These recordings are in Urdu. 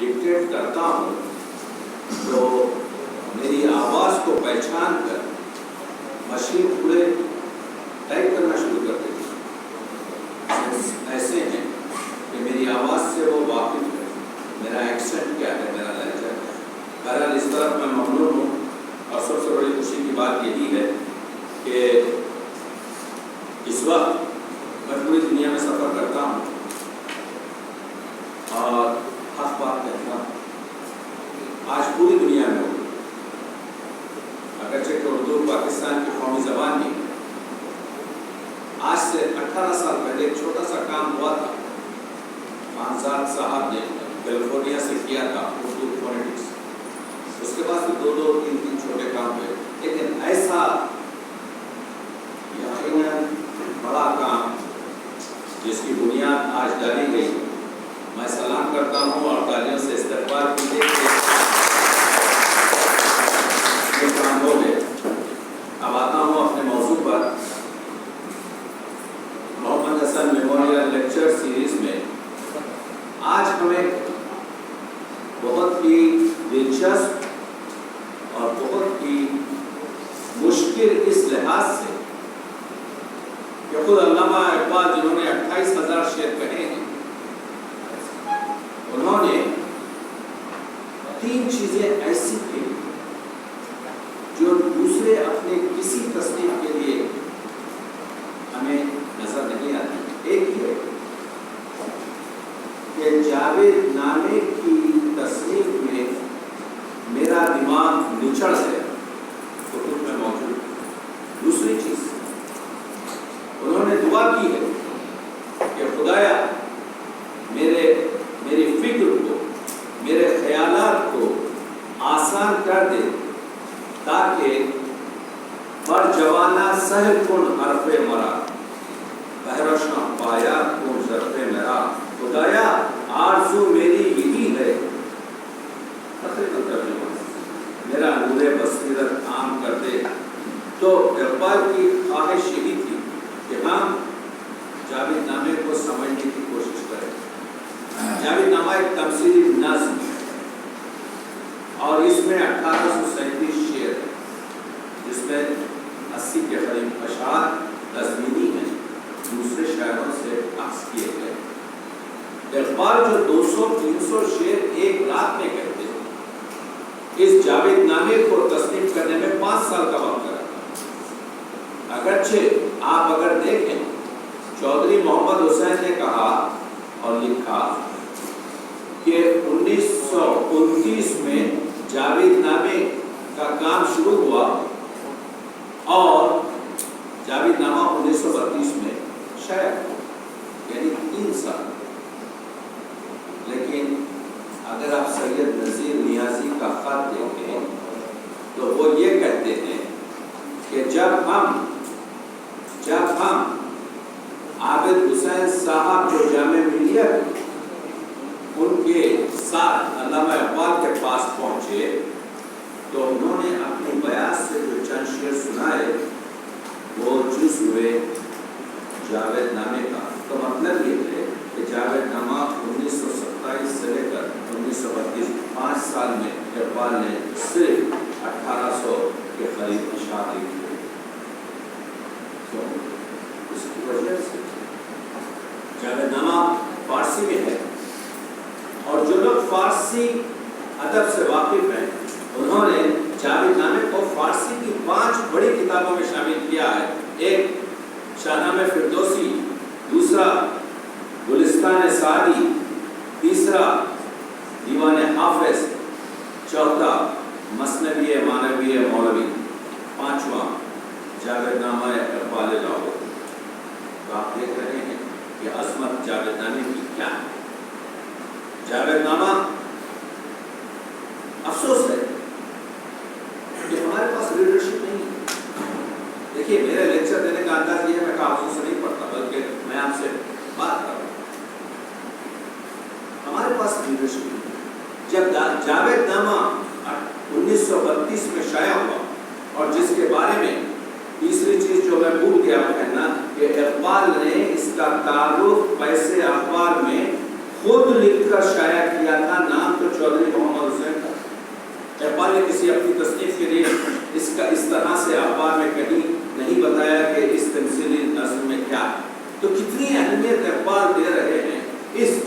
ڈکٹیٹ کرتا ہوں تو میری آواز کو پہچان کر مشین پورے ٹائپ کرنا شروع کر دیتی ہے۔ ایسے ہیں کہ میری آواز سے وہ واقف ہے، میرا ایکسنٹ کیا ہے، میرا لہجہ ہے۔ بہرحال اس طرف میں ممنون ہوں، اور سب سے بڑی خوشی کی بات یہی ہے کہ اس وقت میں پوری دنیا میں سفر کرتا ہوں اور حق بات کہتا ہوں۔ آج پوری دنیا میں ہوں، اگرچہ کہ اردو پاکستان کی قومی زبان نہیں، آج سے 18 سال پہلے ایک چھوٹا سا کام ہوا تھا، خانزاد صاحب نے کیلیفورنیا سے کیا تھا اردو فونیٹکس۔ اس کے بعد دو تین چھوٹے کام ہوئے، لیکن ایسا یقیناً بڑا کام جس کی بنیاد آج ڈالی گئی، میں سلام کرتا ہوں اور تالیوں سے استقبال کیجیے کہ یہ کام ہو گئے۔ اب آتا ہوں اپنے موضوع پر۔ محمد حسن میموریل لیکچر سیریز میں آج ہمیں بہت ہی دلچسپ اور بہت ہی مشکل اس لحاظ سے کہ خود علامہ اقبال جنہوں نے 28,000 شعر کہے ہیں، انہوں نے 3 چیزیں ایسی کی جو دوسرے اپنے کسی تصنیف کے لیے ہمیں نظر نہیں آتی۔ ایک یہ کہ جاوید نامے کی تصنیف میں میرا دماغ نچڑ ہے، کتب میں موجود۔ دوسری چیز، انہوں نے دعا کی ہے کہ خدایا میری فکر کو، میرے خیالات کو آسان کر دے تاکہ بر جوانہ سہل کن حرف مرا، بہرشاں پایا کن ظرف میرا۔ خدایا آرزو میری یہی ہے، میرا نور بصیرت عام کر دے۔ تو اقبال کی خواہش یہی تھی کہ ہم جاوید نامے کو سمجھنے کی کوشش کریں۔ جاوید نامہ ایک تمثیلی نظم ہے اور اس میں 1837 شعر ہے، جس میں 80 کے قریب اشعار تزمینی ہیں، دوسرے شاعروں سے عکس کیے گئے۔ اقبال جو 200-300 شعر ایک رات میں کہتے ہیں، اس جاوید نامے کو تصنیف کرنے میں 5 سال کا وقت لگا۔ اگرچہ آپ اگر دیکھیں، چودھری محمد حسین نے کہا اور لکھا کہ 1929 میں جاوید نامے کا کام شروع ہوا اور جاوید نامہ 1932 میں شائع ہوا، یعنی 3 سال۔ لیکن اگر آپ سید نذیر نیازی کا خط دیکھیں تو وہ یہ کہتے ہیں کہ جب ہم عابد حسین صاحب جو جامع ملیہ ان کے ساتھ علامہ اقبال کے پاس پہنچے تو انہوں نے اپنی بیان سے جو چند شعر سنائے وہ جز ہوئے جاوید نامے کا۔ تو مطلب یہ ہے کہ جاوید نامہ 1927 سے لے کر 1932 5 سال میں اقبال نے صرف 1800 کے قریب اشعار لکھے۔ اس کی وجہ سے جاوید نامہ فارسی میں ہے، اور جو لوگ فارسی ادب سے واقف ہیں انہوں نے جاوید نامے کو فارسی کی 5 بڑی کتابوں میں شامل کیا ہے۔ ایک شاہنامہ فردوسی، دوسرا گلستان سعدی، تیسرا دیوان حافظ، چوتھا مثنوی مانوی مولوی، 5واں جاوید نامہ اقبال لاہور۔ تو آپ دیکھ رہے ہیں کہ عظمت جاوید نامے کی کیا ہے۔ جاوید نامہ، افسوس ہے کہ ہمارے پاس لیڈرشپ نہیں ہے۔ دیکھیے میرے لیکچر دینے کا انداز یہ ہے، میں کاغذوں سے نہیں پڑھتا بلکہ میں آپ سے بات کر رہا ہوں۔ ہمارے پاس لیڈرشپ نہیں ہے۔ جب جاوید نامہ 1932 میں شائع ہوا اور جس کے بارے میں تیسری چیز جو میں بھول گیا کہنا کہ اقبال نے اس کا تعارف پیسے اخبار میں خود لکھ کر شائع کیا تھا، نام تو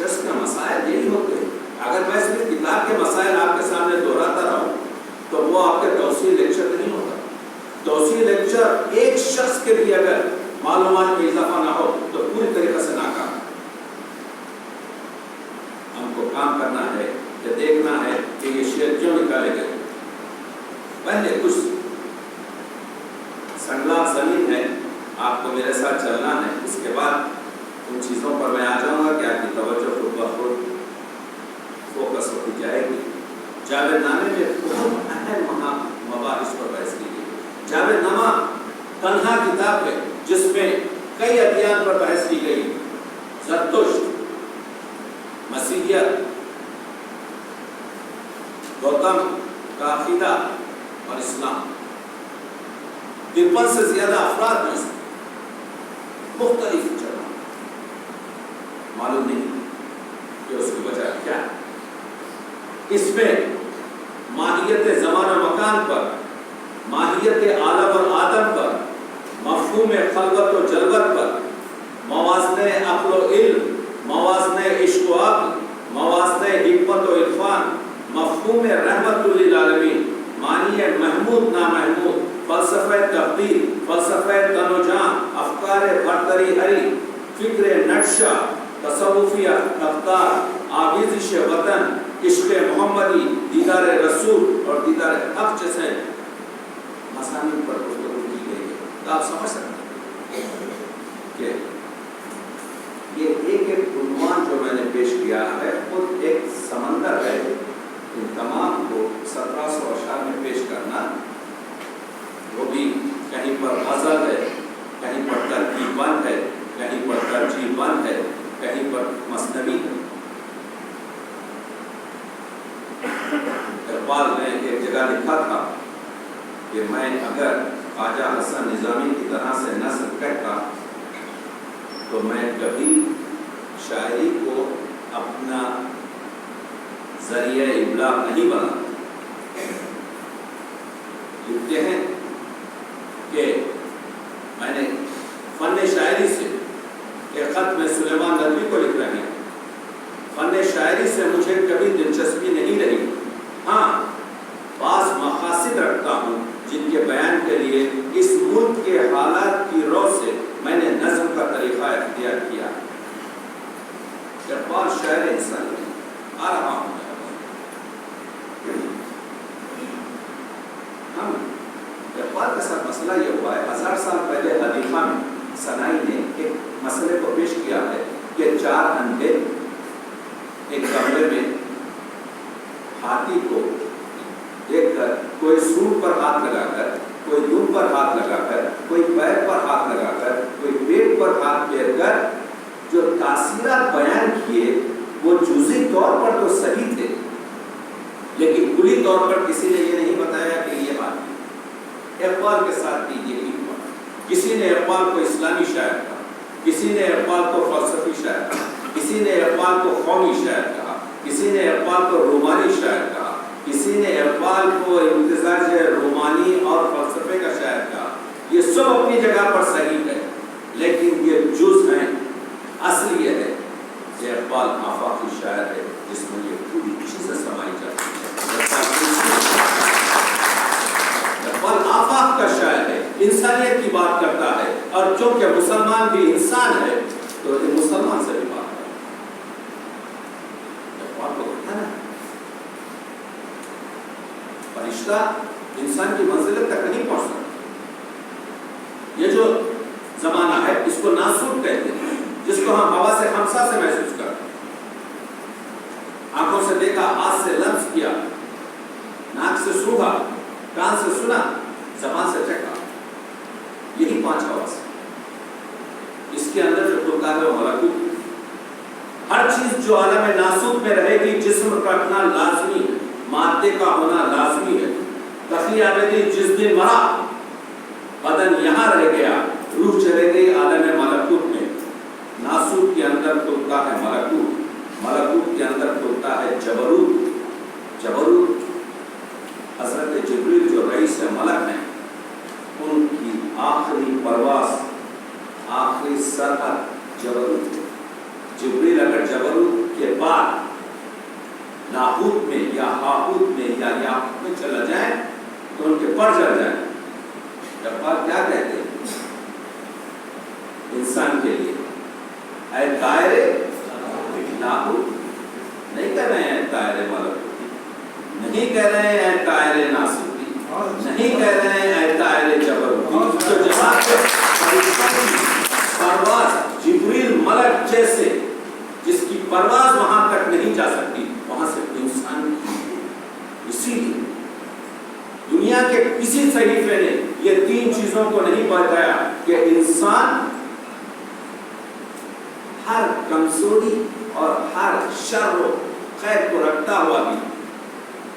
چرچ کے مسائل یہی ہوتے ہیں. اگر میں صرف کتاب کے مسائل آپ کے سامنے دہراتا رہوں تو وہ آپ کے توسیع لیکچر نہیں ہوگا. توسیع لیکچر ایک شخص کے لیے اگر معلومات میں اضافہ نہ ہو تو پوری طریقے سے ناکام. ہم کو کام کرنا ہے کہ دیکھنا ہے کہ یہ شعر کیوں نکالے گئے. پہلے کچھ سنگلاف زمین ہے، آپ کو میرے ساتھ چلنا ہے. اس کے بعد ان چیزوں پر میں آ جاؤں گا کہ آپ کی توجہ خود بخود فوکس ہوتی جائے گی. جاوید نامے میں بہت اہم مباحث پر بحث کی گئی. جاوید نامہ تنہا کتاب ہے جس میں کئی ادیان پر بحث کی گئی. زرتشت، مسیحیت، گوتم کا عقیدہ اور اسلام. 53 سے زیادہ افراد میں سے مختلف جگہ معلوم نہیں کہ اس کی وجہ کیا ہے. اس میں ماہیت زمان و مکان پر، ماہیت عالم اور آدم پر، مفہوم خلوت و جلوت پر، موازنہ عقل و علم، موازنہ عشق و عقل، موازنہ حکمت و عرفان، مفہوم رحمت للعالمین، معنی محمود نامحمود، فلسفہ تقدیر، فلسفہ تنوجان، افکار برتری ہری، فکر نقشہ، تصوفیہ رفتار، آویزش وطن، عشق محمدی، دیدار رسول اور دیدار حق جیسے مضامین پر گفتگو کی گئی ہے. تو آپ سمجھ سکتے ہیں کہ یہ ایک عنوان جو میں نے پیش کیا ہے خود ایک سمندر ہے. ان تمام کو 1700 اشعار میں پیش کرنا، وہ بھی کہیں پر غزل ہے، کہیں پر ترکیب بند ہے، کہیں پر ترجیح بند ہے، کہیں پر مثنوی ہے. اقبال نے ایک جگہ لکھا تھا کہ میں اگر خواجہ حسن نظامی کی طرح سے نثر کہتا تو میں کبھی شاعری کو اپنا ذریعہ ابلاغ نہیں بنا. لکھتے ہیں کہ میں نے فن شاعری سے ایک خط میں سلیمان ندوی کو لکھ رہے ہیں، فن شاعری سے مجھے کبھی دلچسپی نہیں رہی. ہاں، بعض مقاصد رکھتا ہوں جن کے بیان کے لیے اس ملک کے حالات کی رو سے میں نے نظم کا طریقہ اختیار کیا. اقبال شاعر انسان آ رہا ہوں. ہم اقبال کے ساتھ مسئلہ یہ ہوا ہے، 1000 سال پہلے حدیقہ میں سنائی نے ایک مسئلے کو پیش کیا ہے کہ 4 اندھے ایک کمرے میں ہاتھی کو دیکھ کر، کوئی سونڈ پر ہاتھ لگا کر، کوئی دم پر ہاتھ لگا کر، کوئی پیر پر ہاتھ لگا کر، کوئی پیٹ پر ہاتھ پھیر کر جو تاثیرات بیان کیے وہ جزئی طور پر تو صحیح تھے، لیکن کلی طور پر کسی نے یہ نہیں بتایا کہ یہ بات ہے. اقبال کے ساتھ بھی یہی ہوا. کسی نے اقبال کو اسلامی شاعر کہا، کسی نے اقبال کو فلسفی شاعر کہا، کسی نے اقبال کو قومی شاعر کہا، کسی نے اقبال کو رومانی شاعر کہا، کسی نے اقبال کو امتزاج رومانی اور فلسفے کا شاعر کہا. یہ سب اپنی جگہ پر صحیح ہے، لیکن یہ جز ہیں. اصل یہ ہے کہ اقبال آفاقی شاعر ہے جس میں یہ پوری چیزیں سمائی جاتی ہیں. اقبال آفاق کا شاعر ہے، انسانیت کی بات کرتا ہے، اور چونکہ مسلمان بھی انسان ہے تو یہ مسلمان سے بھی بات کرتا ہے. اقبال کو کہتا ہے فرشتہ انسان کی منزلت تک نہیں پہنچ سکتا. یہ جو زمانہ ہے اس کو ناسوت کہتے ہیں، جس کو ہم ہوا سے خمسہ سے محسوس کرتے ہیں. آنکھوں سے دیکھا، ہاتھ سے لمس کیا، ناک سے سونگا، کان سے سنا، زبان سے چکھا. یہی 5 حواس. اس کے اندر جو خدا ہے وہ ملکوت. ہر چیز جو عالم ناسوت میں رہے گی، جسم رکھنا لازمی ہے، مادے کا ہونا لازمی ہے. تقی عابدی جس دن مرا، بدن یہاں رہ گیا، روح چلے گئی عالم ملکوت میں. ناسوت کے اندر کھلتا ہے ملکوت، ملکوت کے اندر کھلتا ہے جبروت. جبروت حضرت جبریل جو رئیس ملک ہیں، ان کی آخری پرواز، آخری سرحد جبروت. جبریل اگر جبروت کے بعد لاہوت میں یا ہاہوت میں یا یاہوت میں چلا جائیں تو ان کے پر چل جائیں. جبار کیا کہتے ہیں انسان کے لیے؟ اے طائر لاہوت. نہیں کہہ رہے ہیں طائر ملکوتی، نہیں کہہ رہے ہیں اے طائر ناسوتی، نہیں کہہ رہے ہیں اے طائر جبروتی. تو جہاں پرواز جبریل ملک جیسے جس کی پرواز وہاں تک نہیں جا سکتی، وہاں سے انسان کی. اسی لیے دنیا کے کسی صحیفے نے یہ تین چیزوں کو نہیں بتایا کہ انسان ہر کمزوری اور ہر شر و خیر کو رکھتا ہوا بھی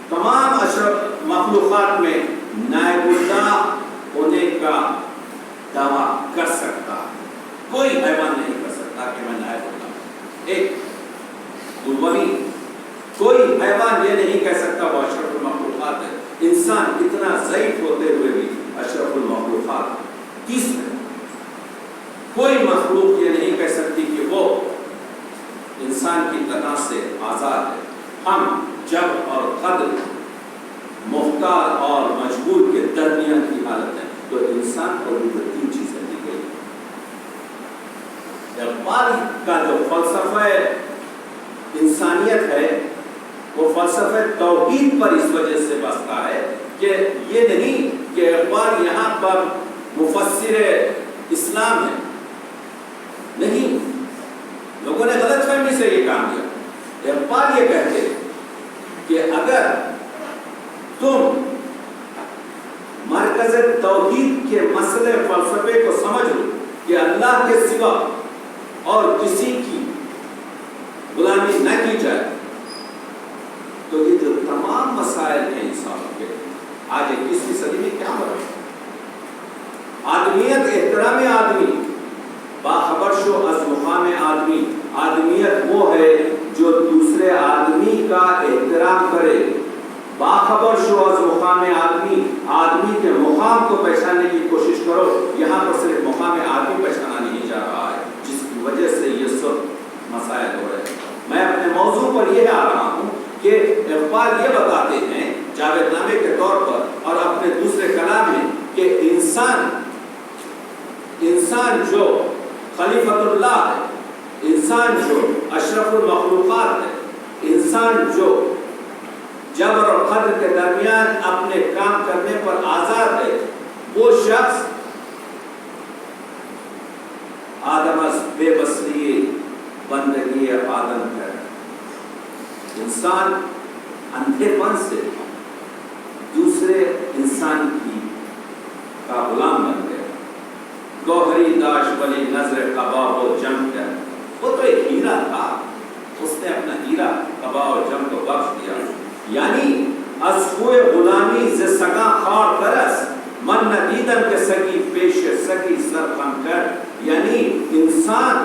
تمام اشرف مخلوقات میں نائب اللہ ہونے کا دعویٰ کر سکتا. کوئی حیوان نہیں کر سکتا کہ میں نائب اللہ. ایک دوسری کوئی حیوان یہ نہیں کہہ سکتا وہ اشرف المخلوقات ہے. انسان اتنا ضعیف ہوتے ہوئے بھی اشرف المخلوقات. تیسرے کوئی مخلوق یہ نہیں کہہ سکتی کہ وہ انسان کی طرح سے آزاد ہے. ہم جب اور قدر محتاج اور مجبور کے درمیان کی حالت ہے. تو انسان کو بھی تین چیزیں دی گئی. اقبال کا جو فلسفہ انسانیت ہے وہ فلسفہ توحید پر اس وجہ سے بستا ہے کہ یہ نہیں کہ اقبال یہاں پر مفسر اسلام ہے. نہیں، لوگوں نے غلط فہمی سے یہ کام کیا. اقبال یہ کہتے کہ اگر تم مرکز توحید کے مسئلے فلسفے کو سمجھ لو کہ اللہ کے سوا اور کسی کی غلامی نہ کی جائے تو یہ جو تمام مسائل ہیں انسان کے آج 21ویں صدی میں کیا ہو رہا ہے؟ آدمیت احترام آدمی، باخبر شو از مقام آدمی. آدمیت وہ ہے جو دوسرے آدمی کا احترام کرے. باخبر شو از مقام آدمی، آدمی کے مقام کو پہچاننے کی کوشش کرو. یہاں پر صرف مقام آدمی پہچانا نہیں جا رہا ہے جس کی وجہ سے یہ سب مسائل ہو رہے ہیں. میں اپنے موضوع پر یہ آ رہا ہوں کہ اقبال یہ بتاتے ہیں جاوید نامے کے طور پر اور اپنے دوسرے کلام میں کہ انسان جو خلیفۃ اللہ ہے، انسان جو اشرف المخلوقات ہے، انسان جو جبر اور قدر کے درمیان اپنے کام کرنے پر آزاد ہے، وہ شخص آدم از بے بصری بندگی آدم ہے. انسان اندھے پن سے دوسرے انسان کی کا غلام بن گیا. گوہری داش بلی نظر قبا و جم کر. وہ تو ایک ہیرا تھا، اس نے اپنا ہیرا قبا اور جم کو بخش دیا. یعنی از کوئے غلامی ز سگا خار ترس من ندیدم کے سگی پیش سگی سر خم کر. یعنی انسان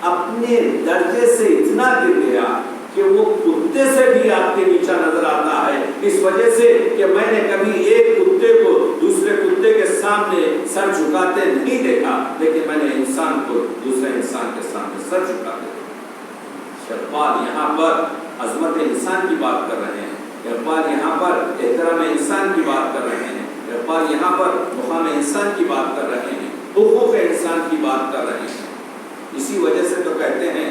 اپنے درجے سے اتنا گر گیا کہ وہ کتے سے بھی آپ کے نیچا نظر آتا ہے، اس وجہ سے کہ میں نے کبھی ایک کتے کو دوسرے کتے کے سامنے سر جھکاتے نہیں دیکھا، لیکن میں نے انسان کو دوسرے انسان کے سامنے سر جھکاتے دیکھا. اقبال یہاں پر عظمت انسان کی بات کر رہے ہیں. اقبال یہاں پر احترام انسان کی بات کر رہے ہیں. اقبال یہاں پر مقام انسان کی بات کر رہے ہیں، حقوق انسان کی بات کر رہے ہیں. اسی وجہ سے تو کہتے ہیں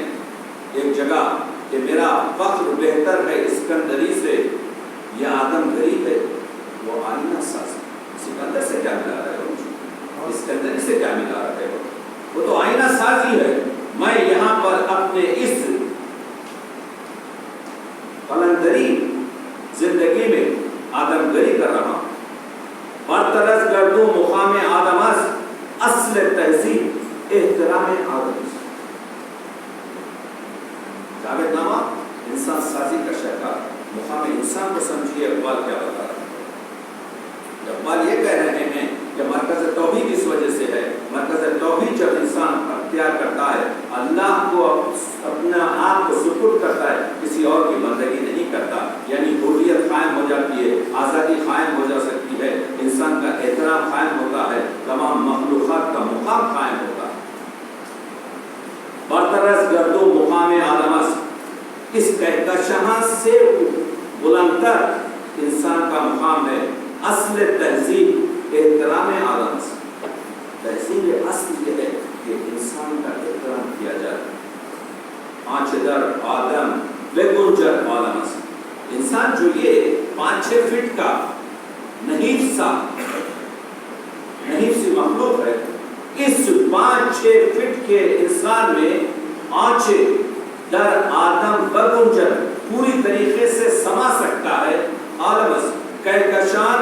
ایک جگہ کہ میرا فخر بہتر ہے اسکندری سے، یہ آدم غریب ہے وہ آئینہ ساز. سکندر سے کیا ملا رہے ہو؟ اسکندری سے کیا ملا رہے ہو؟ وہ تو آئینہ سازی ہے. میں یہاں پر اپنے اس قلندری زندگی میں آدم گری کر رہا ہوں. برطرز گردوں مقام آدم اصل تہذیب احترام آدم. جاوید نامہ انسان سازی کا شہکار. مقام انسان کو سمجھیے اقبال کیا بتا رہا ہے. اقبال یہ کہہ رہے ہیں کہ مرکز توحید اس وجہ سے ہے. مرکز توحید جب انسان اختیار کرتا ہے، اللہ کو اپنا آپ کو سپرد کرتا ہے، کسی اور کی بندگی نہیں کرتا، یعنی حریت قائم ہو جاتی ہے، آزادی قائم ہو جا سکتی ہے، انسان کا احترام قائم ہوتا ہے، تمام مخلوقات کا مقام قائم ہوتا ہے. برطرز گردو مقام آدمس اس کہکشاں سے بلند تر انسان کا مقام ہے. اصل تہذیب احترام عالم سے. تہذیب اصل یہ ہے کہ انسان کا احترام کیا جائے. آنچ در آدم بگنجر عالم سے. انسان جو یہ 5-6 فٹ کا نحیف سی مخلوق ہے, اس 5-6 فٹ کے انسان میں آنچ در آدم بگنجر پوری طریقے سے سما سکتا ہے. عالم سے کہکشان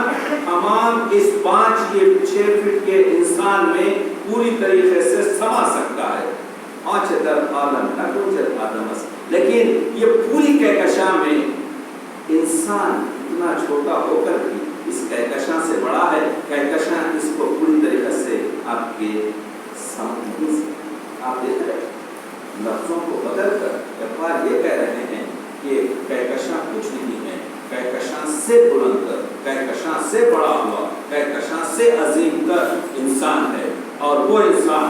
تمام اس 5-6 فٹ کے انسان میں پوری طریقے سے سما سکتا ہے. آنچ در آدم بگنجر آدم سے. لیکن یہ پوری کہکشاں میں انسان اتنا چھوٹا ہو کر بھی اس کہکشاں سے بڑا ہے. کہکشاں اس کو پوری طریقے سے آپ کے سامنے آپ دیکھ رہے ہیں. لفظوں کو بدل کر اقبال یہ کہہ رہے ہیں کہ کہکشاں کچھ نہیں ہے, کہکشاں سے بلند تر, کہکشاں سے بڑا ہوا, کہکشاں سے عظیم تر انسان ہے. اور وہ انسان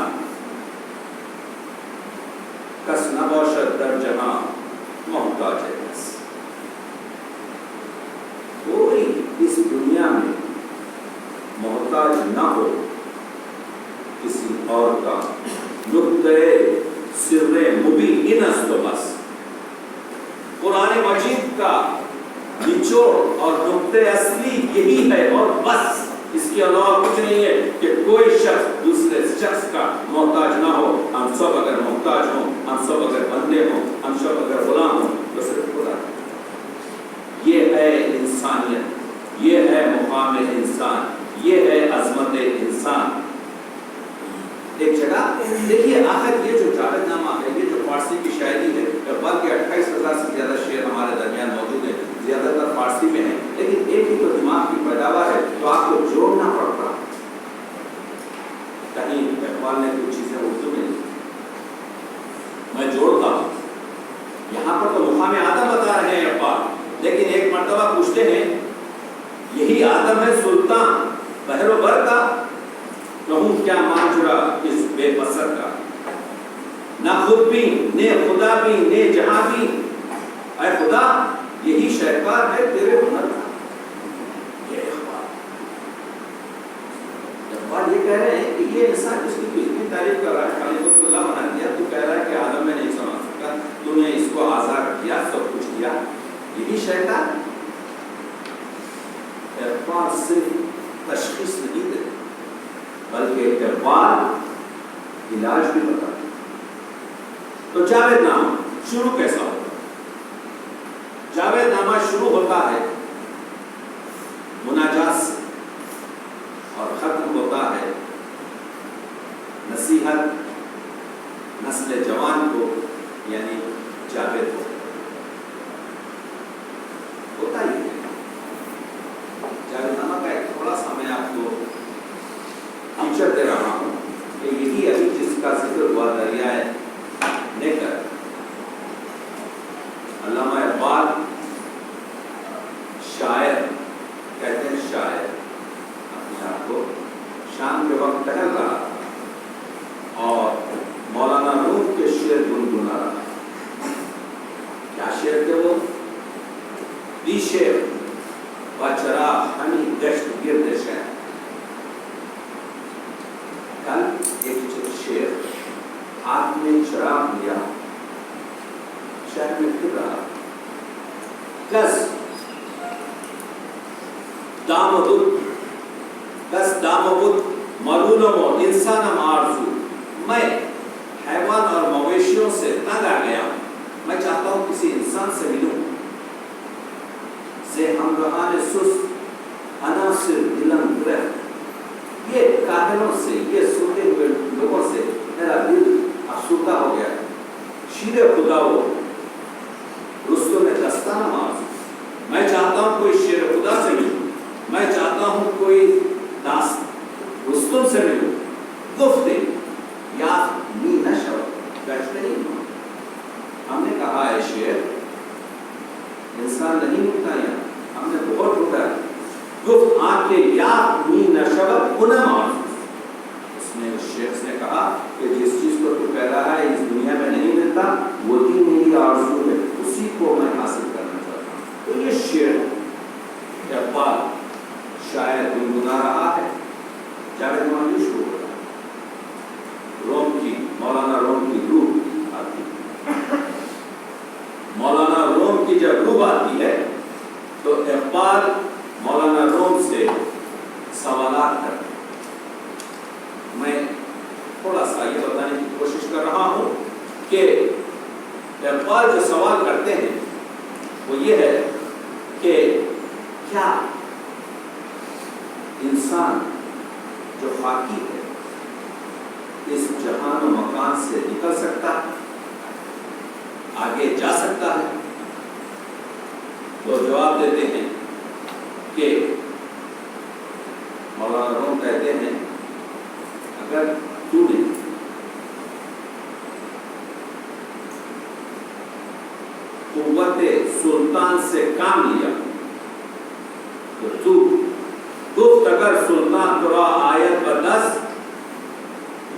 کس نباشد در جہاں محتاج ہے. کوئی اس دنیا میں محتاج نہ ہو کسی اور کا. نقطۂ سر مبین است و بس. قرآن مجید کا نچوڑ اور نقطۂ اصلی یہی ہے اور بس. اس کے علاوہ کچھ نہیں ہے کہ کوئی شخص دوسرے شخص کا محتاج نہ ہو. ہم سب اگر محتاج ہوں, ہم سب اگر بندے ہوں, ہم سب اگر غلام ہوں تو صرف خدا. یہ ہے انسانیت, یہ ہے مقام انسان, یہ ہے عظمت انسان. ایک جگہ دیکھیے آخر یہ جو جاوید نامہ ہے, یہ جو فارسی کی شاعری ہے, بلکہ 28,000 سے زیادہ شعر ہمارے درمیان موجود ہیں, زیادہ تر فارسی میں ہیں. لیکن ایک ہی تو دماغ کی پیداوار ہے, تو آپ کو جوڑنا پڑتا. کہیں اقبال نے کچھ چیزیں اردو میں میں جوڑتا ہوں. یہاں پر تو مقام آدم بتا رہے ہیں اقبال, لیکن ایک مرتبہ پوچھتے ہیں یہی آدم ہے سلطان بحر و بر کا, کہوں کیا ماجرا اس بے بسر کا. نہ خود بھی نے خدا بھی نے جہاں بھی, اے خدا یہی شہکار ہے تیرے ہنر کا. یہ اقبال یہ کہہ رہے ہیں کہ یہ انسان جس کی اتنی تعریف کر رہا ہے, خالی وقت اللہ بنا دیا, تو کہہ رہا ہے کہ آدم میں نہیں سمجھ سکتا, تو نے اس کو آزاد کیا, سب کچھ کیا, یہی شہکار. اقبال صرف تشخیص نہیں دیتے بلکہ اقبال علاج بھی بتاتے. تو جاوید نامہ شروع کیسا ہوتا ہے؟ جاوید نامہ شروع ہوتا ہے مناجات سے اور ختم ہوتا ہے نصیحت نسل جوان کو, یعنی جاوید کو. ہوتا ہی ہے. جاوید نامہ کا ایک تھوڑا سا میں آپ کو فیچر دے رہا ہوں کہ یہی ابھی جس کا ذکر ہوا دریائے نیکر, علامہ اقبال شاعر کہتے ہیں, شاعر اپنے آپ کو شام کے وقت ٹہل رہا اور مولانا روم کے شعر گنگنا رہا. کیا شعر تھے وہ؟ بی شعر و چراغ ہمیں گشت گرد شہر. کل ایک شعر, ہاتھ میں چراغ لیا شہر میں پھر رہا, کس دام و بود مرولم و انسانم آرزو. میں حیوان اور مویشیوں سے تنگ آ گیا ہوں, میں چاہتا ہوں کسی انسان سے ملوں. سے ہمراہان سست عناصر دلم گرفت, یہ کاہلوں سے, یہ سوتے ہوئے لوگوں سے میرا دل افسردہ ہو گیا. شیر خدا ہو رستوں میں دستانہ آرزو. میں چاہتا ہوں کوئی شیر خدا سے ملوں, میں چاہتا ہوں کوئی داست رستم سے ملوں. گفتے یا می نشو گشت نہیں ہوں. ہم نے کہا ہے شعر انسان نہیں ملتا, یہاں ہم نے بہت ڈھونڈا ہے. گفت آنکھیں یا می نشو انم آرزو. اس نے اس شخص نے کہا کہ جس چیز کو تو کہہ رہا ہے اس دنیا میں نہیں ملتا, وہی میری آرزو ہے, اسی کو اقبال جو سوال کرتے ہیں وہ یہ ہے کہ کیا انسان جو خاکی ہے اس جہان و مکان سے نکل سکتا ہے، آگے جا سکتا ہے؟ تو جواب دیتے ہیں کہ مولانا روم کہتے ہیں اگر تو نے قوت سلطان سے کام لیا تو تو گفت اگر سلطان ترا آیت بدست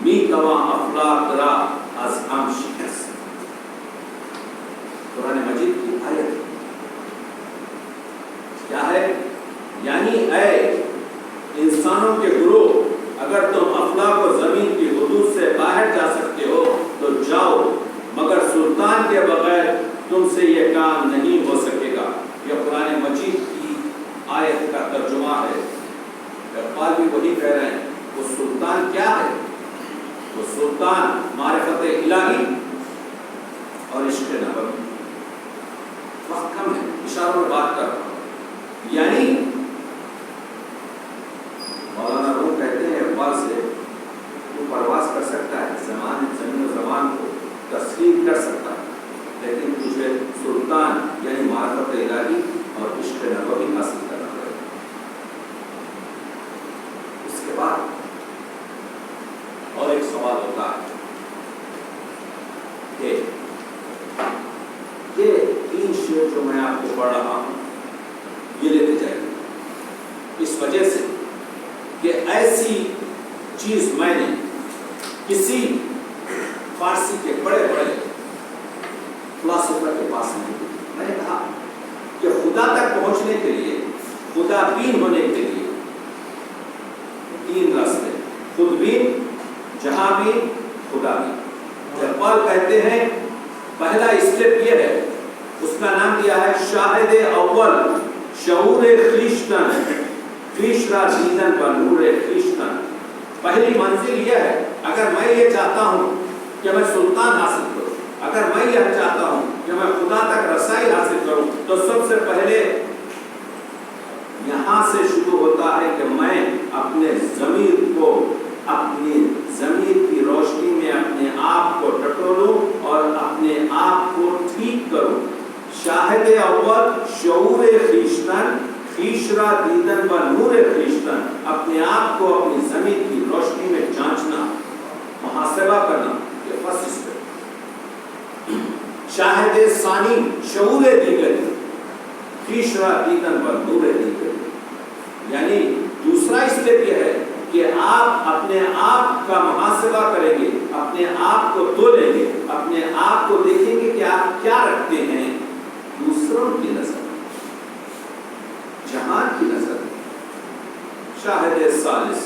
می کوا افلاک را از ہم شکست. قرآن مجید کی آیت کیا ہے؟ یعنی اے انسانوں کے گروہ، اگر تم افلاک و زمین کی حدود سے باہر جا سکتے ہو تو جاؤ، مگر سلطان کے بغیر تم سے یہ کام نہیں ہو سکے گا. یہ قرآن مجید کی آیت کا ترجمہ ہے. اقبال بھی وہی کہہ رہے ہیں. وہ سلطان کیا ہے؟ وہ سلطان معرفت الہی اور عشق نبوی. وقت کم ہے، اشاروں میں بات کر رہا ہوں. یعنی مولانا روم کہتے ہیں اقبال سے تو پرواز کر سکتا ہے، زمین و زمان کو تسلیم کر سکتا ہے، لیکن تجھے سلطان یعنی معرفت الہی اور عشق نبوی حاصل کرنا پڑے گا. اس کے بعد اور ایک سوال ہوتا ہے کہ یہ 3 شعر جو میں آپ کو پڑھ رہا ہوں یہ لیتے جائیں اس وجہ سے کہ ایسی چیز میں نے کسی فارسی کے بڑے بڑے فلاسفر کے پاس نہیں. میں نے کہا کہ خدا تک پہنچنے کے لیے، خدا بین ہونے کے لیے 3 راستے: خود بین، جہاں بین، خدا بین. اقبال کہتے ہیں پہلا اسٹیپ یہ ہے، اس کا نام دیا ہے شاہد اول شعور خویشتن خویش را دیدن و نور خویشتن. پہلی منزل یہ ہے، اگر میں یہ چاہتا ہوں کہ میں سلطان حاصل کروں، اگر میں یہ چاہتا ہوں کہ میں خدا تک رسائی حاصل کروں، تو سب سے پہلے یہاں سے شروع ہوتا ہے کہ میں اپنے ضمیر کو، اپنی ضمیر کی روشنی میں اپنے آپ کو ٹٹولوں اور اپنے آپ کو ٹھیک کروں. شاہد اول شعور خویشتن خویش را دیدن و نور خویشتن. اپنے آپ کو اپنی ضمیر کی روشنی میں جانچنا، محاسبہ کرنا، یہ فرسٹ اسٹیپ. شاہد ثانی شعور دیگر خویش را دیدن و نور دیگر. یعنی دوسرا اسٹیپ یہ ہے کہ آپ اپنے آپ کا محاسبہ کریں گے، اپنے آپ کو تولیں گے، اپنے آپ کو دیکھیں گے کہ آپ کیا رکھتے ہیں دوسروں کی نظر، جہان کی نظر. شاہد ثالث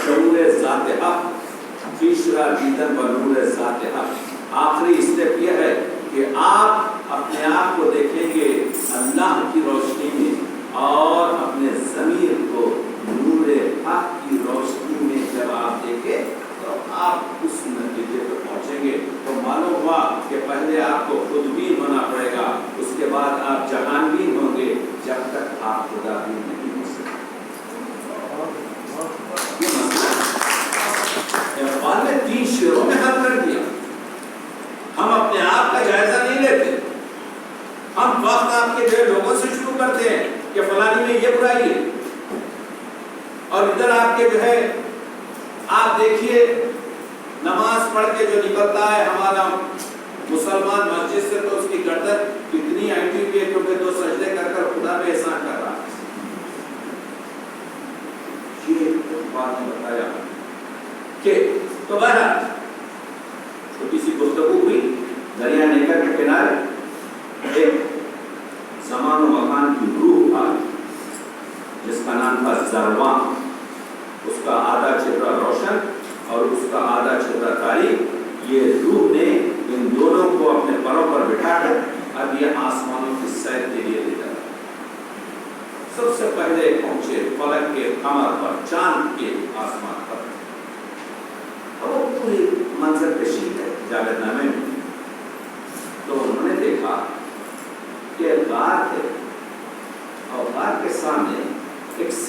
شعور ذات حق خویش را دیدن و نور ذات حق. آخری اسٹیپ یہ ہے کہ آپ اپنے آپ کو دیکھیں گے اللہ کی روشنی میں اور اپنے ضمیر کو نور حق کی روشنی میں. جب آپ دیکھیں تو آپ اس نتیجے پر پہنچیں گے. تو معلوم ہوا کہ پہلے آپ کو خود بین ہونا پڑے گا، اس کے بعد آپ جہان بین ہوں گے، جب تک آپ خدا بین نہیں ہو سکتے. یہ مسئلہ اقبال نے 3 شعروں میں حل کر دیا. ہم اپنے آپ کا جائزہ نہیں لیتے، ہم وقت آپ کے جو لوگوں سے شروع کرتے ہیں کہ فلانی میں یہ برائی ہے، اور ادھر آپ کے جو ہے آپ دیکھیے نماز پڑھ کے جو نکلتا ہے ہمارا مسلمان مسجد سے تو اس کی گردن کتنی ایکٹیو ہے، کیونکہ 2 سجدے کر کر خدا پہ احسان کر رہا ہے. یہ بات نے بتایا کہ تو بہرحال چھوٹی سی گفتگو ہوئی دریا نیکر کے کنارے. ایک زمان و مکان کی روح آئی جس کا نام تھا زرواں. اس کا آدھا چہرہ روشن اور اس کا آدھا چہرہ تاریک. یہ روح نے ان دونوں کو اپنے پروں پر بٹھا کر اب یہ آسمانوں کی سیر کے لیے لے جاتا. سب سے پہلے پہنچے فلک کے قمر پر، چاند کے آسمان پر. اور وہ پوری منظر کشی ہے جاوید نامے میں. تو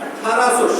1800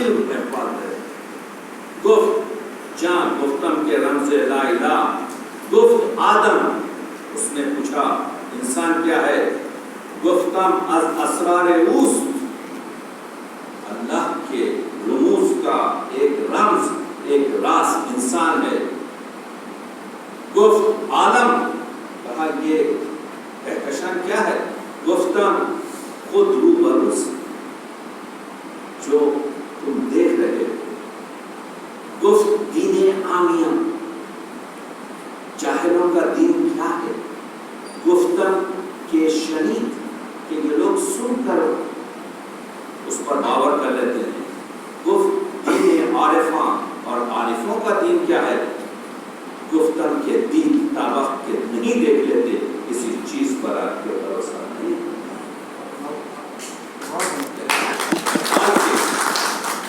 علم احفاظ ہے. گفت جان گفتم کے رمز لا الہ، گفت آدم، اس نے پوچھا انسان کیا ہے، گفتم از اسرار اوست، اللہ کے رموز کا ایک رمز ایک راز انسان ہے. گفت عالم، کہا یہ کہکشاں کیا ہے، گفتم خود روبرو جو تم دیکھ رہے ہو. گفت دین عامیہ، جاہلوں کا دین کیا ہے، گفتم کہ شنید کہ یہ لوگ سن کر اس پر باور کر لیتے ہیں. گفت دین عارفاں، اور عارفوں کا دین کیا ہے، گفتم کے دین تابق کے نہیں دیکھ لیتے، کسی چیز پر آپ کے بھروسہ نہیں.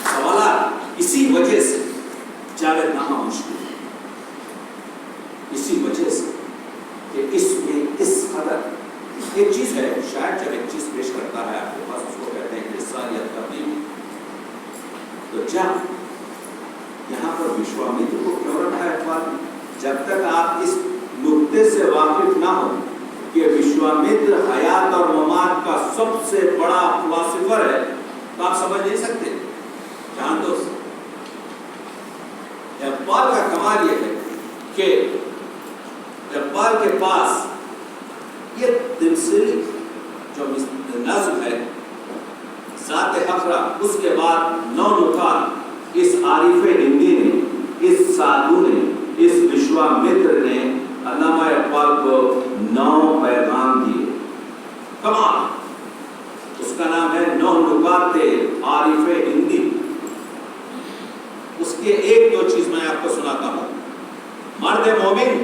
سوالات اسی وجہ سے جاوید نامہ مشکل ہے، اسی وجہ سے کہ اس میں اس قدر ایک چیز ہے. شاید جب ایک چیز پیش کرتا ہے آپ کے پاس، اس کو کہتے ہیں ارسال یا تبلیغ. تو جب یہاں پر وشوامتر کو کیوں رکھا ہے اخبار میں؟ جب تک آپ اس نقطے سے واقف نہ ہو کہ وشوامتر حیات اور ممات کا سب سے بڑا فلاسفر ہے، تو آپ سمجھ نہیں سکتے. جان دوست، اقبال کا کمال یہ ہے کہ اقبال کے پاس یہ تمثیلی جو نظم ہے ذات حقرہ، اس کے بعد 9 نکات اس عارف ہندی نے، اس سادھو نے، اس وشوامتر نے علامہ اقبال کو 9 پیغام دیے. کمال، اس کا نام ہے 9 نکات عارف ہندی. اس کے ایک دو چیز میں آپ کو سناتا ہوں. مرد مومن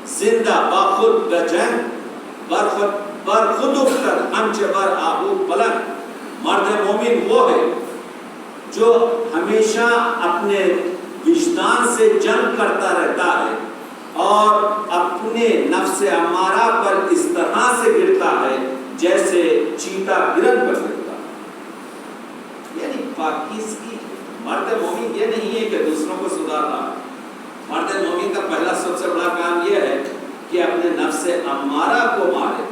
زندہ باخود بجن برخود افتر ہمچہ بر آبود بلند. مرد مومن وہ ہے جو ہمیشہ اپنے وجدان سے جنگ کرتا رہتا ہے اور اپنے نفس امارہ پر اس طرح سے گرتا ہے جیسے چیتا گرن پر گرتا ہے. یعنی پاکیزگی. مرد مومن یہ نہیں ہے کہ دوسروں کو سدھارنا. مرد مومن کا پہلا سب سے بڑا کام یہ ہے کہ اپنے نفس امارہ کو مارے.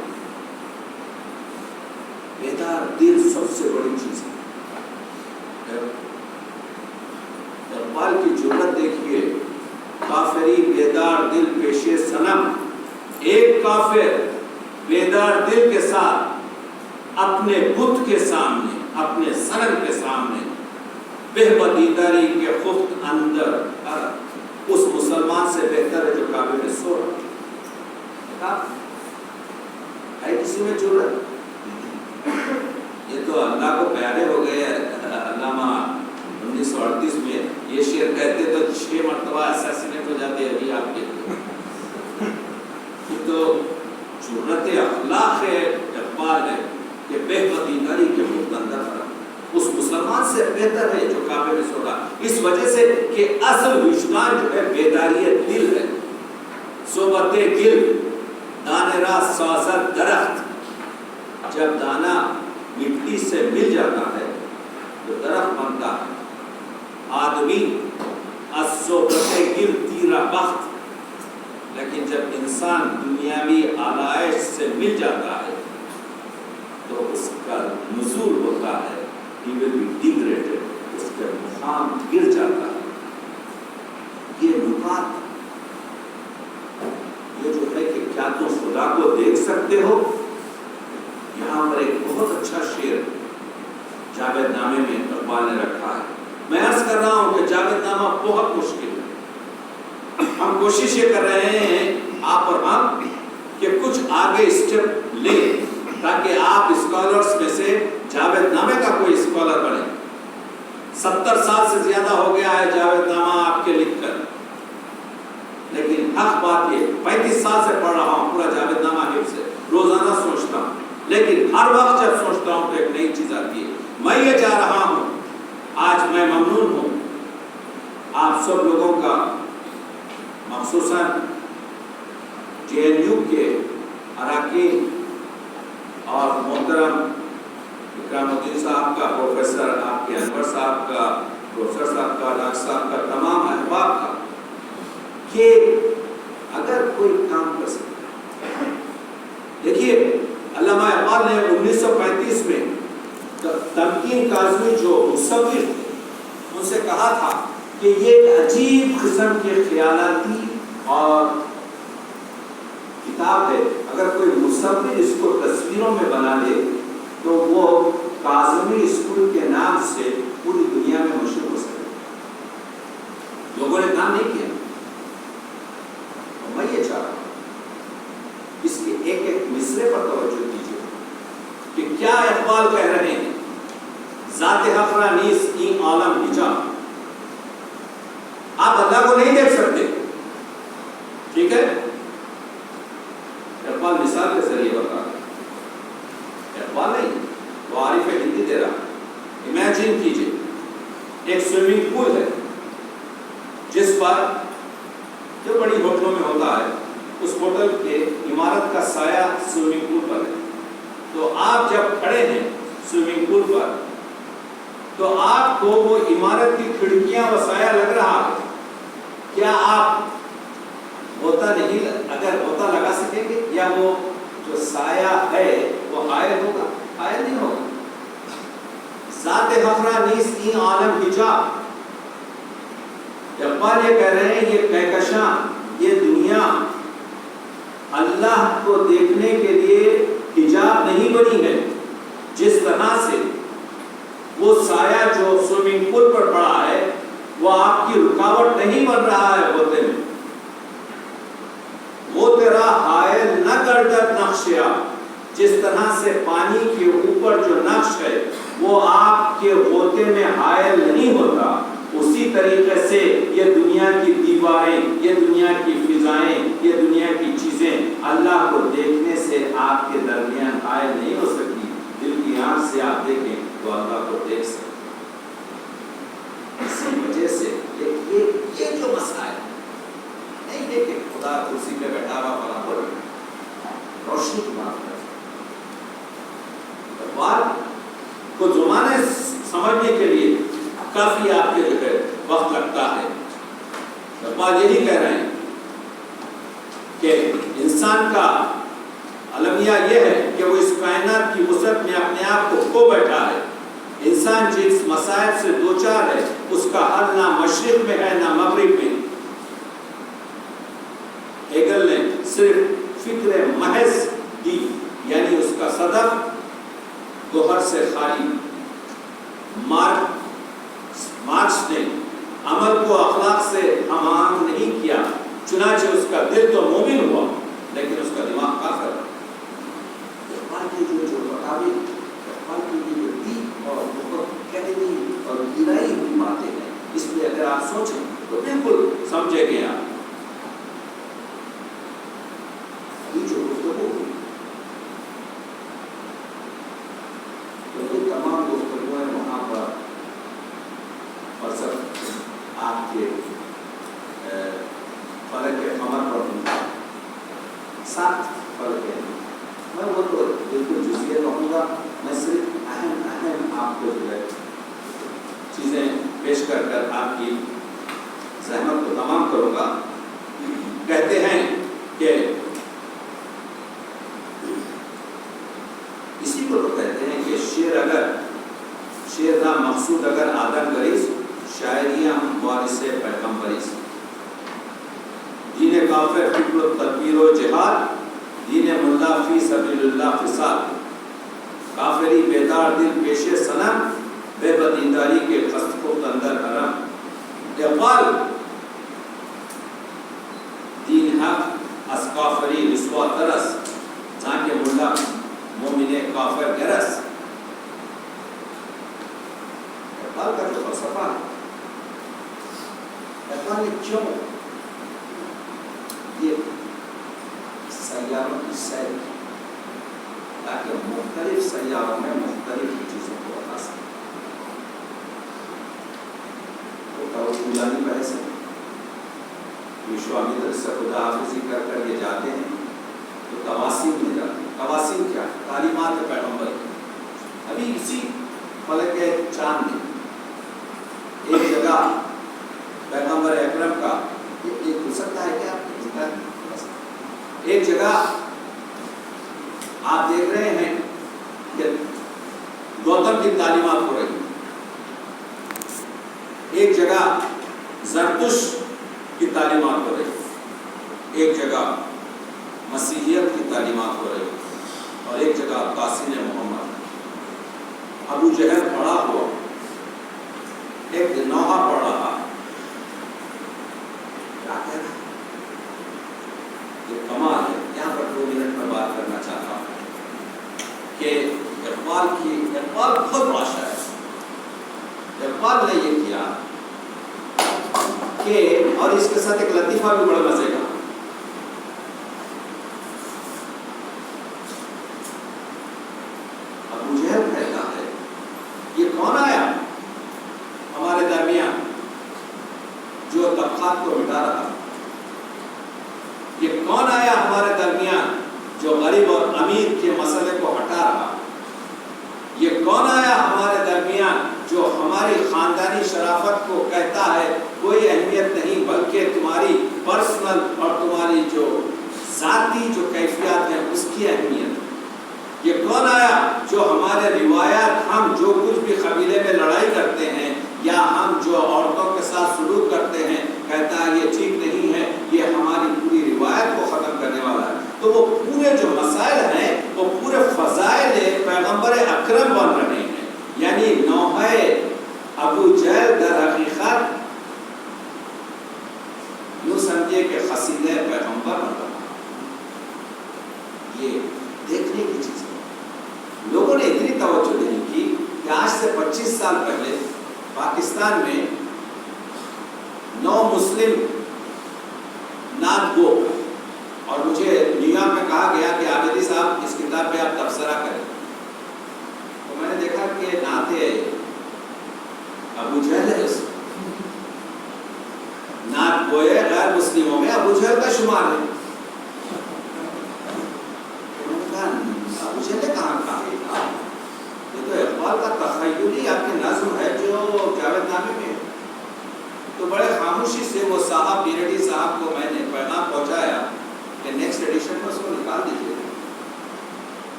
بیدار دل سب سے بڑی چیز ہے. اقبال کی جرأت دیکھیے، کافری بیدار دل پیش صنم. ایک کافر بیدار دل کے ساتھ اپنے بت کے سامنے، اپنے صنم کے سامنے بہبدیداری کے خفت اندر اس مسلمان سے بہتر ہے جو کعبے میں سو رہا ہے. کسی میں جرأت؟ یہ تو اللہ کو پیارے ہو گئے. علامہ 1938 میں یہ شعر کہتے تو 6 مرتبہ اسیسینیٹ ہو جاتے ابھی آپ کے. یہ تو جرأت اخلاق ہے اقبال ہے کہ بہبدیداری کے خفت اندر اس مسلمان سے بہتر ہے جو کعبے میں سو رہا. اس وجہ سے کہ اصل وجدان جو ہے بیداری دل ہے. صحبت دل دانے راست سازد درخت. جب دانا مٹی سے مل جاتا ہے تو درخت بنتا ہے. آدمی از صحبت گل تیرا بخت. لیکن جب انسان دنیاوی آلائش سے مل جاتا ہے تو اس کا نزول ہوتا ہے. He will be degraded. اس کے مقام گر جاتا ہے. یہ نکات یہ جو ہے کہ کیا تم خدا کو دیکھ سکتے ہو. یہاں پر ایک بہت اچھا شعر جاوید نامے میں اقبال نے رکھا ہے. میں عرض کر رہا ہوں کہ جاوید نامہ بہت مشکل ہے. ہم کوشش یہ کر رہے ہیں آپ اور ہم کہ کچھ آگے اسٹیپ لیں تاکہ آپ اسکالرز میں سے جاوید نامے کا کوئی اسکالر بنے. 70 سال سے زیادہ ہو گیا ہے جاوید نامہ آپ کے لکھ کر. لیکن حق بات یہ 35 سال سے پڑھ رہا ہوں پورا جاوید نامہ حفظ ہے. روزانہ سوچتا ہوں. لیکن ہر وقت جب سوچتا ہوں تو ایک نئی چیز آتی ہے. میں یہ چاہ رہا ہوں، آج میں ممنون ہوں آپ سب لوگوں کا، مخصوصاً JNU کے اراکین اور محترم اکرام الدین صاحب کا، پروفیسر آپ کے انور صاحب اقسام کا، تمام احباب کا، کہ اگر کوئی کام کر سکتا ہے۔ دیکھیے علامہ اقبال نے 1935 میں تمکین کاظمی جو مصور تھے ان سے کہا تھا کہ یہ ایک عجیب قسم کے خیالاتی اور کتاب ہے، اگر کوئی مصور اس کو تصویروں میں بنا لے تو وہ کاظمی اسکول کے نام سے پوری دنیا میں مشہور ہو سکے۔ لوگوں نے کام نہیں کیا، اور میں یہ چاہ رہا ہوں اس کے ایک ایک مصرے پر توجہ دیجیے کہ کیا اقبال کہہ رہے ہیں۔ ذات حق را نیست این عالم حجاب، آپ اللہ کو نہیں دیکھ سکتے، ٹھیک ہے؟ اقبال مثال کے ذریعے بتا رہا ہے، اقبال نہیں، وہ عارف ہندی دے رہا۔ امیجن کیجئے ایک سوئمنگ پول ہے جس پر جو بڑی ہوٹلوں میں ہوتا ہے، اس ہوٹل کے عمارت کا سایہ سوئمنگ پول پر ہے، تو آپ جب کھڑے ہیں سوئمنگ پول پر تو آپ کو وہ عمارت کی کھڑکیاں و سایہ لگ رہا ہے، کیا آپ غوطہ نہیں، اگر غوطہ لگا سکیں گے، یا وہ جو سایہ ہے وہ حائل ہوگا؟ حائل نہیں ہوگا۔ ذات حق را نیست این عالم حجاب، اقبال یہ کہہ رہے ہیں یہ کہکشاں، یہ دنیا اللہ کو دیکھنے کے لیے حجاب نہیں بنی ہے۔ جس طرح سے وہ سایہ جو سوئمنگ پول پر پڑا ہے وہ آپ کی رکاوٹ نہیں بن رہا ہے ہوتے میں، وہ تیرا حائل نہ گردد نقشیا، جس طرح سے پانی کے اوپر جو نقش ہے وہ آپ کے غوطے میں حائل نہیں ہوتا، اسی طریقے سے یہ دنیا کی دیواریں، یہ دنیا کی فضائیں، یہ دنیا کی چیزیں اللہ کو دیکھنے سے آپ کے درمیان حائل نہیں ہو سکتی۔ دل کی آنکھ سے آپ دیکھیں تو اللہ کو دیکھ سکتے۔ اسی وجہ سے یہ جو مسائل نہیں ہے کہ خدا کرسی پہ بیٹھا ہوا برابر روشنی کی بات کرتے کو زمانے سمجھنے کے لیے کافی آپ کے جو ہے وقت لگتا ہے۔ اقبال یہی کہہ رہے ہیں کہ انسان کا المیہ یہ ہے کہ وہ اس کائنات کی وسعت میں اپنے آپ کو کھو بیٹھا ہے۔ انسان جس مصائب سے دوچار ہے اس کا حل نہ مشرق میں ہے نہ مغرب میں۔ ہیگل نے صرف فکر محض دی، یعنی اس کا صدف گوہر سے خالی۔ مارکس نے عمل کو اخلاق سے ہم آہنگ نہیں کیا، چنانچہ اس کا دل تو مومن ہوا لیکن اس کا دماغ کافر۔ اقبال کی جو بتاوی، اقبال کی جو دیپ اور بہت گہری اور گہرائی ہوئی باتیں ہیں، اس لیے اگر آپ سوچیں تو بالکل سمجھے گے آپ۔ یہ جو گفتگو ہوئی تمام گفتگویں وہاں پر فلسفہ آپ کے فلک قمر پر ہوتا، 7 فلک ہیں، میں وہ تو بالکل جزئیہ رہوں گا، میں صرف اہم آپ کو جو ہے چیزیں پیش کر کر آپ کی زحمت کو تمام کروں گا۔ کہتے ہیں کہ اسی کو تو کہتے ہیں کہ شعر نہ مقصود اگر آدم گریز، شاعریاں ہم وارث پیغمبریز۔ دین کافر فکر و تدبیر و جہاد، دین ملا فی سبیل اللہ فساد۔ کافری بیدار دل پیش صنم، بے بدینداری کے قصد کو اندر حرم۔ اقبال دین حق از کافری رسوا ترس، جہاں کے ملا مومن کافر گرس۔ اقبال کا جو فلسفہ ہے، اقبال نے کیوں یہ سیاروں کی سیر کی تاکہ مختلف سیاروں میں مختلف چیزوں کو بتا سکیں۔ وہ توجہ بحث ہے، وشوامتر سے خدا حافظی کر کر یہ جاتے ہیں تو تواسیم میں جاتے ہیں۔ تواسیم کیا؟ تعلیمات پیغمبر۔ ابھی اسی فلک چاند میں ایک جگہ جگہ آپ دیکھ رہے ہیں کہ گوتم کی تعلیمات ہو رہی ہیں، ایک جگہ زرتش کی تعلیمات ہو رہی ہے، ایک جگہ مسیحیت کی تعلیمات ہو رہی ہے، اور ایک جگہ قاسم محمد ابو جہل پڑا ہوا ایک نوحہ پڑھ رہا ہے. کیا کہنا یہ کمال ہے. یہاں پر 2 منٹ میں بات کرنا چاہتا ہوں کہ اقبال بہت بڑا شاعر ہے. اقبال نے یہ کیا کہ، اور اس کے ساتھ ایک لطیفہ بھی بڑا مزے کا. ابو جہل کہتا ہے یہ کون آیا ہمارے درمیان جو طبقات کو مٹا رہا، یہ کون آیا ہمارے درمیان جو غریب اور امیر کے مسئلے کو ہٹا رہا، یہ کون آیا ہمارے درمیان جو ہماری خاندانی شرافت کو کہتا ہے کوئی اہمیت نہیں بلکہ تمہاری پرسنل اور تمہاری جو ذاتی جو کیفیات ہیں اس کی اہمیت. یہ کون آیا جو ہمارے روایات، ہم جو کچھ بھی قبیلے میں لڑائی کرتے ہیں یا ہم جو عورتوں کے ساتھ سلوک کرتے ہیں کہتا ہے یہ ٹھیک نہیں ہے، یہ ہماری پوری روایت کو ختم کرنے والا ہے. تو وہ پورے جو مسائل ہیں وہ پورے فضائل پیغمبر اکرم بن رہے ہیں. یعنی نوحہ ابو جہل در حقیقت یوں سمجھے کہ قصیدہ پیغمبر بن رہا. یہ دیکھنے کی چیز ہے. لوگوں نے اتنی توجہ نہیں کی کہ آج سے 25 سال پہلے پاکستان میں 9 مسلم نعت گو، اور مجھے نیو یارک میں کہا گیا کہ عابدی صاحب اس کتاب پہ آپ تبصرہ کریں. تو میں نے دیکھا کہ نعت ابو جہل ہے، اس نعت گوئے غیر مسلموں میں ابو جہل کا شمار ہے. ابو جہل نے کہاں کہا یہ تو اقبال کا تخیلی آپ کی نظم ہے جو جاوید نامے میں ہے. تو بڑے خاموشی سے وہ صاحب بیرڈی صاحب کو میں نے پیغام پہنچایا کہ نیکسٹ ایڈیشن میں اس کو نکال دیجیے.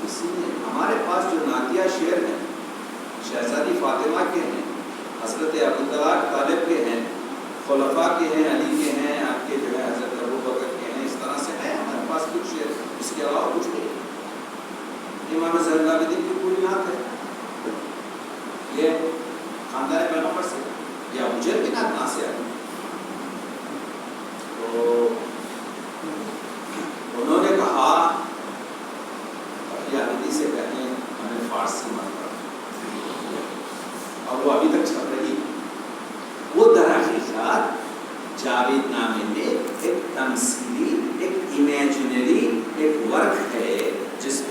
اسی لیے ہمارے پاس جو نعتیہ شعر ہیں شہزادی فاطمہ کے ہیں، حضرت عبدالطلاق طالب کے ہیں، خلفاء کے ہیں، علی کے ہیں، آپ کے جو ہے حضرت ابوبکر کے ہیں، اس طرح سے ہیں ہمارے پاس کچھ شعر. اس کے علاوہ کچھ نہیں. امام زین العابدین کی پوری نعت ہے، یہ خاندان پیغمبر سے یا مجھے کی نعت کہاں سے آئی. تو انہوں نے کہا عابدی سے کہیں ہمیں فارسی مت پڑھ، اور وہ ابھی تک چل رہی. وہ در حقیقت جاوید نامے میں ایک تمثیلی، ایک امیجنری ایک ورک ہے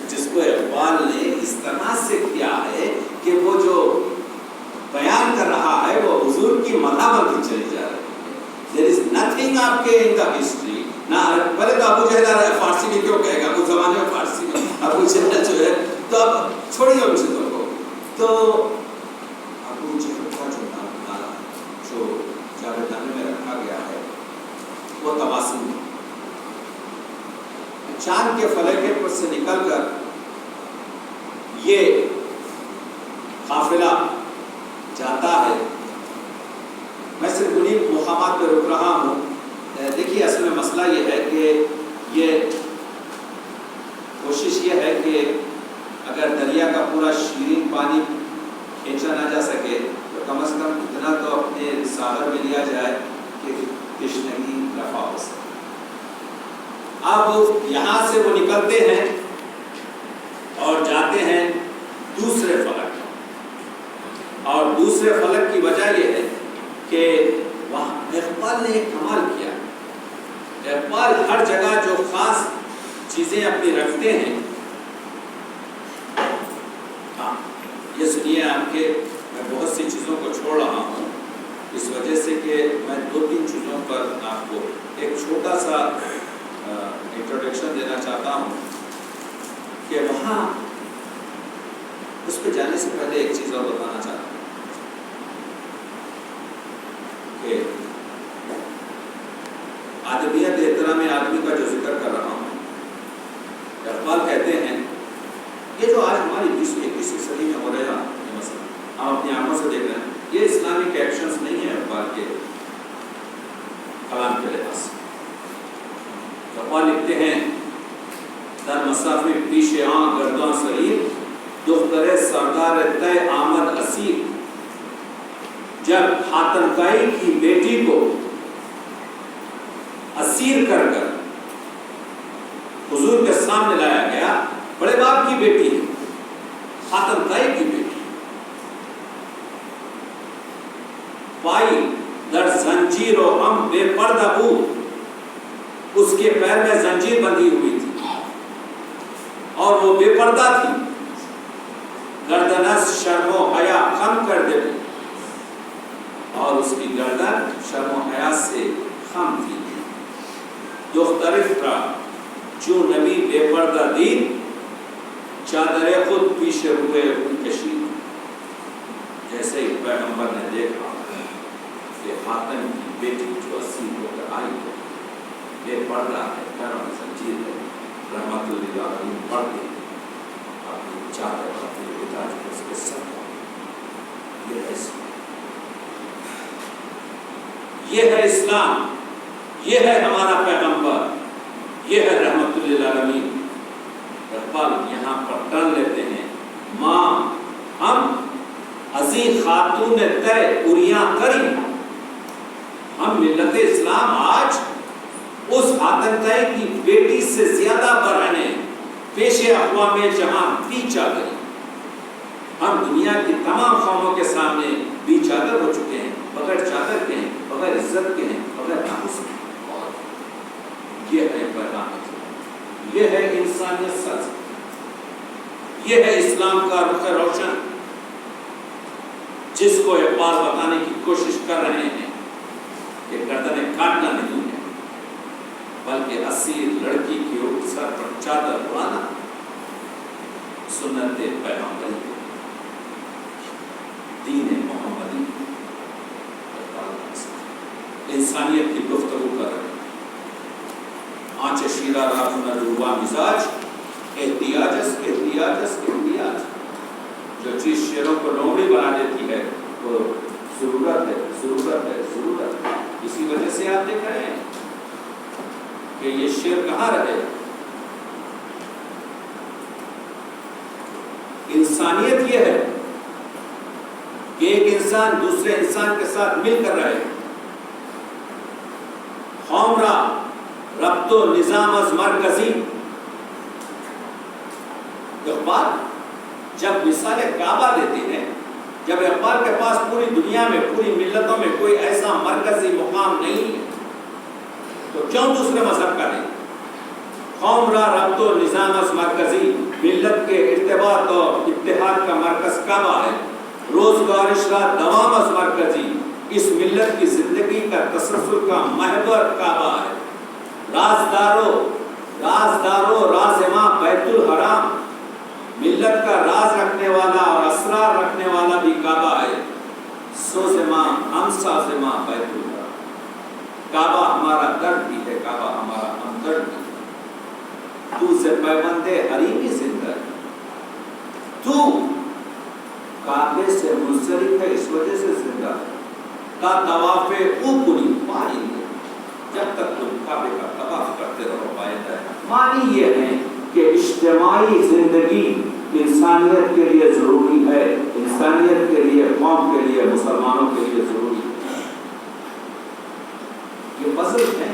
جس کو اقبال نے اس طرح سے کیا ہے کہ وہ جو بیان کر رہا ہے وہ حضور کی مدح بنتی چلی جا رہی ہے. There is nothing آپ کے in the history. نہ پہلے تو ابو جہل فارسی میں کیوں کہے گا، اس زمانے میں فارسی میں ابو جہل جو ہے. تو اب چھوڑیے ان چیزوں کو. تو ابو جہل کا جو نام نالا جو جاوید نامے میں رکھا گیا ہے وہ تباسم ہے. چاند کے فلک پر سے نکل کر یہ قافلہ جاتا ہے. میں صرف انہیں مقامات پہ رک رہا ہوں. دیکھیے اصل میں مسئلہ یہ ہے کہ یہ کوشش یہ ہے کہ اگر دریا کا پورا شیرین پانی کھینچا نہ جا سکے تو کم از کم اتنا تو اپنے ساغر میں لیا جائے کہ تشنگی رفع ہو سکے. اب یہاں سے وہ نکلتے ہیں اور جاتے ہیں دوسرے فلک، اور دوسرے فلک کی وجہ یہ ہے کہ وہاں اقبال نے ایک کمال کیا. اقبال ہر جگہ جو خاص چیزیں اپنی رکھتے ہیں. ہاں یہ سنیے آپ کے، میں بہت سی چیزوں کو چھوڑ رہا ہوں اس وجہ سے کہ میں 2-3 چیزوں پر آپ کو ایک چھوٹا سا انٹروڈکشن دینا چاہتا ہوں کہ وہاں اس پہ جانے سے پہلے ایک چیز اور بتانا چاہتا ہوں کہ ادبیات احترام آدمی کا جو ذکر کر رہا ہوں، اقبال کہتے ہیں یہ جو آج ہماری 20ویں 21ویں صدی میں ہو رہا ہے یہ مسئلہ ہم اپنی آنکھوں سے دیکھ رہے ہیں، یہ اسلامک ایکشنز نہیں ہیں اقبال کے کلام کے لحاظ سے۔ اقبال لکھتے ہیں در مسافی پیش آن گرداں سریر دختر سردار طے آمد اسیر، جب حاتم طائی کی بیٹی کو اسیر کر کر حضور کے سامنے لایا گیا، بڑے باپ کی بیٹی ہے، حاتم طائی کی بیٹی، پائی در زنجیر و ہم بے پردہ بود، اس کے پیر میں زنجیر بندھی ہوئی تھی اور وہ بے پردہ تھی، گردنس شرم و حیا خم کر دے، اور اس کی گردن شرم و حیا سے خم تھی، دخترف را جو نبی بے پردہ دید، چادر خود پیش ہوئے ان کشید، جیسے ہی پیغمبر نے دیکھا کہ حاتم کی بیٹی جو اسیر ہو کر آئی ہے بے پردہ ہے، پیروں میں زنجیر ہے، رحمت اللہ علیہ پڑھ کے اپنی چادر اپنے پتا جو اس کے سر یہ ہے اسلام، یہ ہے ہمارا پیغمبر، یہ ہے رحمت للعالمین۔ اقبال یہاں پر ٹرن لیتے ہیں، ماں ہم عظیم خاتون طے اریاں کری، ہم ملت اسلام آج اس حاتم طائی کی بیٹی سے زیادہ برہنہ ہیں، پیش اقوام جہاں بھی چادر، ہم دنیا کی تمام قوموں کے سامنے بھی چادر ہو چکے ہیں، بغیر چادر کے ہیں، بغیر عزت کے ہیں، بغیر ناموس کے ہیں۔ یہ ہے پیغام، یہ ہے انسانیت سچ، یہ ہے اسلام کا رخ روشن جس کو اقبال بتانے کی کوشش کر رہے ہیں کہ گردنیں کاٹنا نہیں ہے، بلکہ اسیر لڑکی کی سر پر چادر اڑانا سنت پیغمبری، دین محمدی، انسانیت کی گفتگو کر رہے ہیں۔ آنچ شیرہ راہ نروبا مزاج احتیاجس احتیاجس احتیاج، جو چیز شیروں کو لومڑی بنا دیتی ہے وہ ضرورت ہے ضرورت ہے ضرورت ہے۔ اسی وجہ سے آپ دیکھ رہے ہیں کہ یہ شیر کہاں رہے، انسانیت یہ ہے کہ ایک انسان دوسرے انسان کے ساتھ مل کر رہے، قوم را ربط و نظام از مرکزی۔ اقبال جب مثال کعبہ لیتے ہیں، جب اقبال کے پاس پوری دنیا میں پوری ملتوں میں کوئی ایسا مرکزی مقام نہیں ہے تو کیوں دوسرے مذہب کا نہیں؟ قوم را ربط و نظام از مرکزی، ملت کے ارتباط اور اتحاد کا مرکز کعبہ ہے، روزگارش را دوام از مرکزی، اس ملت کی زندگی کا تسلسل کا محور کعبہ ہے، رازدارو راز ماں بیت الحرام، ملت کا راز رکھنے والا اور اسرار رکھنے والا بھی کعبہ ہے، سوز ماں ہم ساز ماں بیت الحرام۔ کعبہ ہمارا درد بھی ہے، کعبہ ہمارا ہمدرد بھی ہے، تو سے پیوندے حریمی زندہ ہے، تو کعبے سے منسلک ہے اس وجہ سے زندہ ہے، تا طواف اوپری پائیں گے، جب تک تم کعبے کا طواف کرتے رہو پائندہ ہے۔ معنی یہ ہے کہ اجتماعی زندگی انسانیت کے لیے ضروری ہے، انسانیت کے لیے، قوم کے لیے، مسلمانوں کے لیے ضروری ہے۔ یہ فضل ہے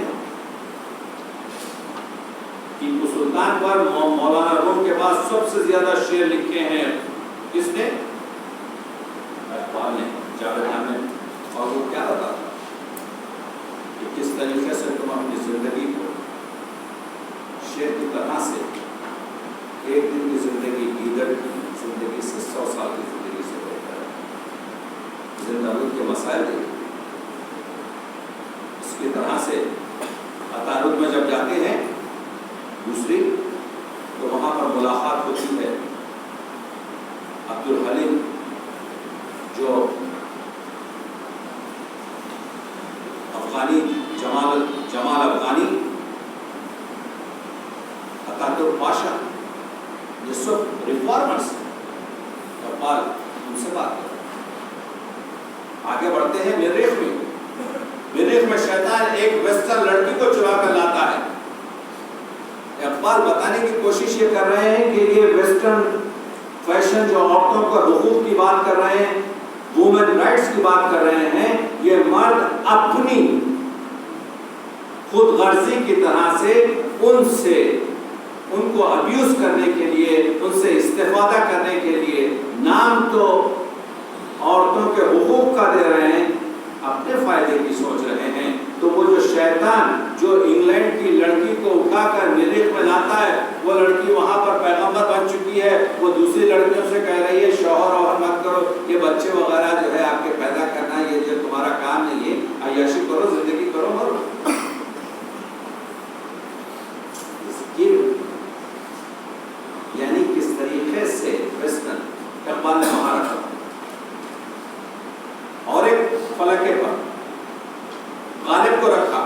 ٹیپو سلطان پر مولانا روم کے بعد سب سے زیادہ شعر لکھے ہیں کس نے؟ اقبال نے، جاوید نے۔ اور وہ کیا بتاتا کہ کس طریقے سے تم اپنی زندگی کو شیر کی طرح سے ایک دن کی زندگی گیدڑ کی زندگی سے 100 سال کی زندگی سے بہتر ہے۔ زندگی کے مسائل اس کی طرح سے عطارد میں جب جاتے ہیں دوسری تو وہاں پر ملاقات ہوتی ہے عبدالحلیم جو افغانی جمال افغانی اقبال ان سے بات کرو. آگے بڑھتے ہیں مریخ میں. مریخ میں شیطان ایک ویسٹرن لڑکی کو چرا کر لاتا ہے. اقبال بتانے کی کوشش یہ کر رہے ہیں کہ یہ ویسٹرن فیشن جو عورتوں کو حقوق کی بات کر رہے ہیں, وومن رائٹس کی بات کر رہے ہیں, یہ مرد اپنی خود غرضی کی طرح سے ان کو ابیوز کرنے کے لیے, ان سے استفادہ کرنے کے لیے, نام تو عورتوں کے حقوق کا دے رہے ہیں, اپنے فائدے کی سوچ رہے ہیں. تو وہ جو شیطان جو انگلینڈ کی لڑکی کو اٹھا کر مریخ میں لاتا ہے, وہ لڑکی وہاں پر پیغمبر بن چکی ہے. وہ دوسری لڑکیوں سے کہہ رہی ہے شوہر اور مت کرو, یہ بچے وغیرہ جو ہے آپ کے پیدا کرنا, یہ جو تمہارا کام نہیں ہے, عیاشی کرو, زندگی کرو, مرو. یعنی کس طریقے سے ویسٹرن اقبال نے مہارت اور ایک فلکے پر غالب کو رکھا.